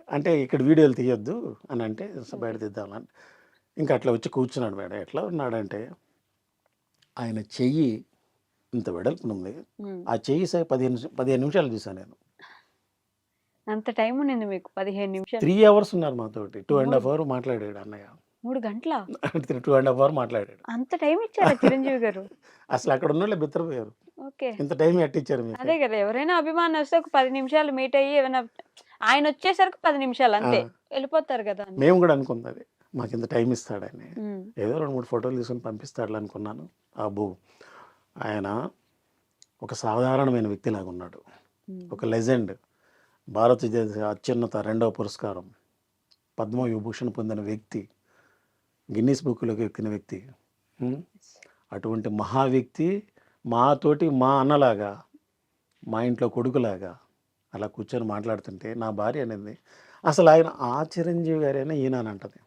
అంటే ఇక్కడ వీడియోలు తీయొద్దు అని అంటే బయట తీద్దామని ఇంకా అట్లా వచ్చి కూర్చున్నాడు మేడం. ఎట్లా ఉన్నాడంటే ఆయన చెయ్యి ఇంత వెడల్పునుంది. ఆ చెయ్యి 15 నిమిషాలు చూసాను నేను. అంత టైం ఉండింది మీకు 15 నిమిషాలు. 3 అవర్స్ ఉన్నారు మాతోటి. 2½ అవర్ మాట్లాడాడు అన్నయ్య. 3 గంటలా? 2½ అవర్ మాట్లాడాడు. అంత టైం ఇచ్చారా చిరంజీవి గారు? అసలు అక్కడ ఉన్నోళ్ళే బిత్తరపోయారు. ఓకే. ఇంత టైం ఎట్టిచ్చారు మీకు? అదే కదా! ఎవరైనా అభిమాని వస్తే ఒక 10 నిమిషాలు మీట్ అయ్యి ఏమైనా ఆయన వచ్చేసరికి 10 నిమిషాలు అంతే. వెళ్ళిపోతారు కదా! మేము కూడా అనుకున్నది. మాకు ఇంత టైం ఇస్తాడని. హ్మ్. ఏదో 2, 3 ఫోటోలు తీసుకొని పంపిస్తాడులే అనుకున్నాను. అబ్బో! ఆయన ఒక సాధారణమైన వ్యక్తిలాగా ఉన్నాడు. ఒక లెజెండ్. భారతదేశ అత్యున్నత 2వ పురస్కారం పద్మవిభూషణ్ పొందిన వ్యక్తి. గిన్నిస్ బుక్‌లోకి ఎక్కిన వ్యక్తి. అటువంటి మహా వ్యక్తి మాతోటి మా అన్నలాగా, మా ఇంట్లో కొడుకులాగా అలా కూర్చొని మాట్లాడుతుంటే నా భార్య అనేది అసలు ఆయన ఆ చిరంజీవి గారేనా ఈయన అని అంటది.